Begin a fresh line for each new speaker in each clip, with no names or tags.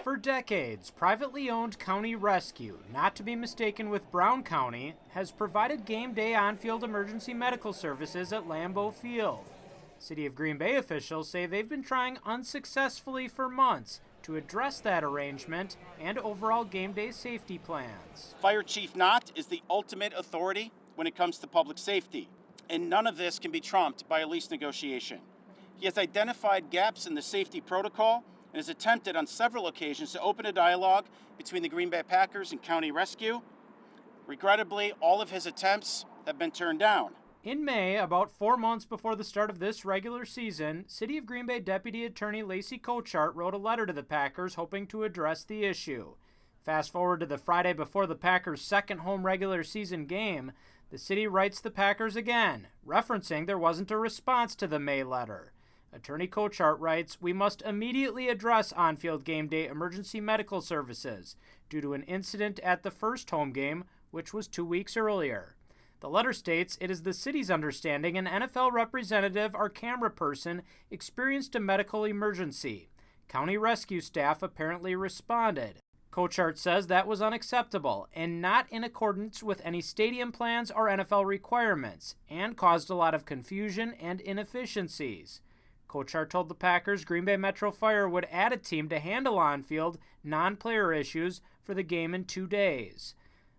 For decades, privately owned County Rescue, not to be mistaken with Brown County, has provided game day on-field emergency medical services at Lambeau Field. City of Green Bay officials say they've been trying unsuccessfully for months to address that arrangement and overall game day safety plans.
Fire Chief Knott is the ultimate authority when it comes to public safety, and none of this can be trumped by a lease negotiation. He has identified gaps in the safety protocol and has attempted on several occasions to open a dialogue between the Green Bay Packers and County Rescue. Regrettably, all of his attempts have been turned down.
In May, about 4 months before the start of this regular season, City of Green Bay Deputy Attorney Lacey Cochart wrote a letter to the Packers hoping to address the issue. Fast forward to the Friday before the Packers' second home regular season game, the city writes the Packers again, referencing there wasn't a response to the May letter. Attorney Cochart writes, "We must immediately address on-field game day emergency medical services due to an incident at the first home game, which was 2 weeks earlier." The letter states it is the city's understanding an NFL representative or camera person experienced a medical emergency. County rescue staff apparently responded. Cochart says that was unacceptable and not in accordance with any stadium plans or NFL requirements and caused a lot of confusion and inefficiencies. Cochart told the Packers Green Bay Metro Fire would add a team to handle on-field, non-player issues for the game in 2 days.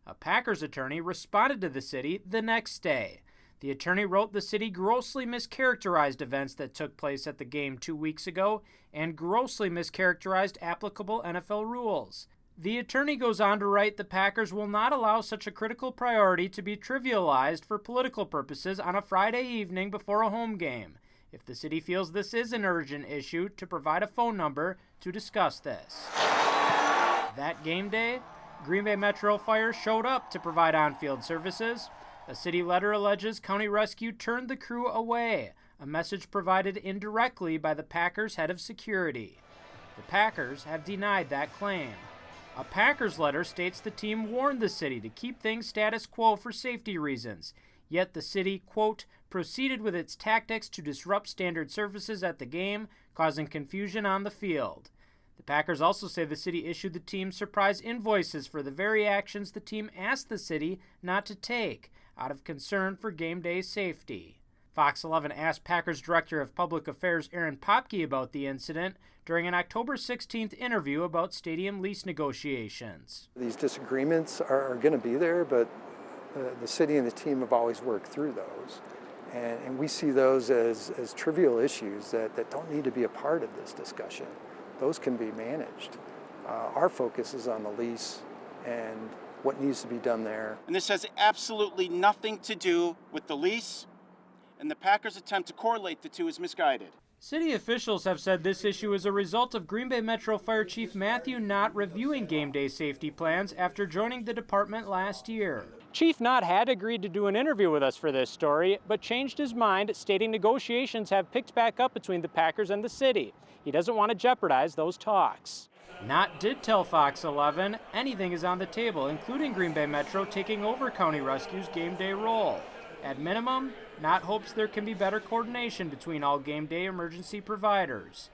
A Packers attorney responded to the city the next day. The attorney wrote the city grossly mischaracterized events that took place at the game 2 weeks ago and grossly mischaracterized applicable NFL rules. The attorney goes on to write the Packers will not allow such a critical priority to be trivialized for political purposes on a Friday evening before a home game. If the city feels this is an urgent issue, to provide a phone number to discuss this. That game day, Green Bay Metro Fire showed up to provide on-field services. A city letter alleges County Rescue turned the crew away, a message provided indirectly by the Packers' head of security. The Packers have denied that claim. A Packers letter states the team warned the city to keep things status quo for safety reasons, yet the city, quote, proceeded with its tactics to disrupt standard services at the game, causing confusion on the field. The Packers also say the city issued the team surprise invoices for the very actions the team asked the city not to take, out of concern for game day safety. Fox 11 asked Packers Director of Public Affairs Aaron Popke about the incident during an October 16th interview about stadium lease negotiations.
These disagreements are going to be there, but the city and the team have always worked through those. And we see those as trivial issues that don't need to be a part of this discussion. Those can be managed. Our focus is on the lease and what needs to be done there.
And this has absolutely nothing to do with the lease, and the Packers' attempt to correlate the two is misguided.
City officials have said this issue is a result of Green Bay Metro Fire Chief Matthew Knott reviewing game day safety plans after joining the department last year. Chief Knott had agreed to do an interview with us for this story, but changed his mind, stating negotiations have picked back up between the Packers and the city. He doesn't want to jeopardize those talks. Knott did tell Fox 11 anything is on the table, including Green Bay Metro taking over County Rescue's game day role. At minimum, Knott hopes there can be better coordination between all game day emergency providers.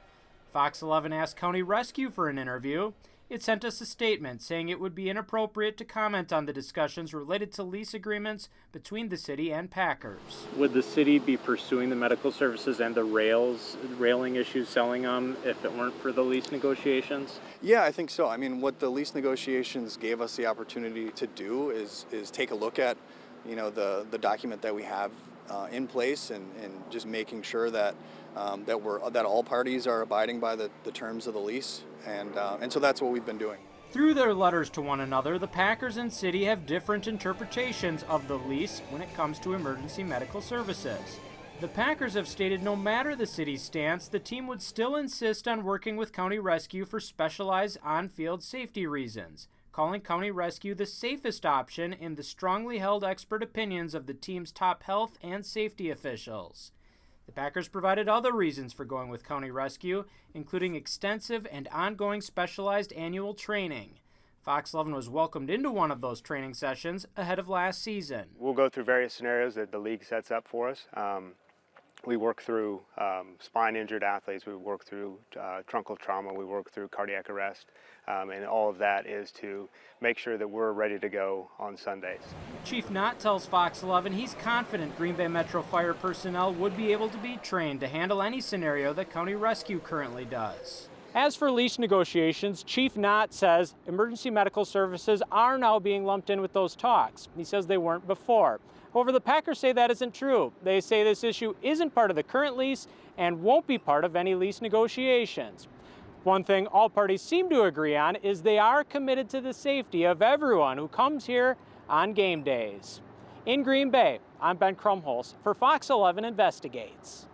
Fox 11 asked County Rescue for an interview. It sent us a statement saying it would be inappropriate to comment on the discussions related to lease agreements between the city and Packers.
Would the city be pursuing the medical services and the railing issues, selling them, if it weren't for the lease negotiations?
Yeah, I think so. I mean, what the lease negotiations gave us the opportunity to do is take a look at, the document that we have in place and just making sure that all parties are abiding by the terms of the lease, and so that's what we've been doing.
Through their letters to one another, the Packers and city have different interpretations of the lease when it comes to emergency medical services. The Packers have stated no matter the city's stance, the team would still insist on working with County Rescue for specialized on-field safety reasons, calling County Rescue the safest option in the strongly held expert opinions of the team's top health and safety officials. The Packers provided other reasons for going with County Rescue, including extensive and ongoing specialized annual training. Fox 11 was welcomed into one of those training sessions ahead of last season.
We'll go through various scenarios that the league sets up for us. We work through spine-injured athletes, we work through truncal trauma, we work through cardiac arrest, and all of that is to make sure that we're ready to go on Sundays.
Chief Knott tells Fox 11 he's confident Green Bay Metro Fire personnel would be able to be trained to handle any scenario that County Rescue currently does. As for lease negotiations, Chief Knott says emergency medical services are now being lumped in with those talks. He says they weren't before. However, the Packers say that isn't true. They say this issue isn't part of the current lease and won't be part of any lease negotiations. One thing all parties seem to agree on is they are committed to the safety of everyone who comes here on game days. In Green Bay, I'm Ben Krumholz for Fox 11 Investigates.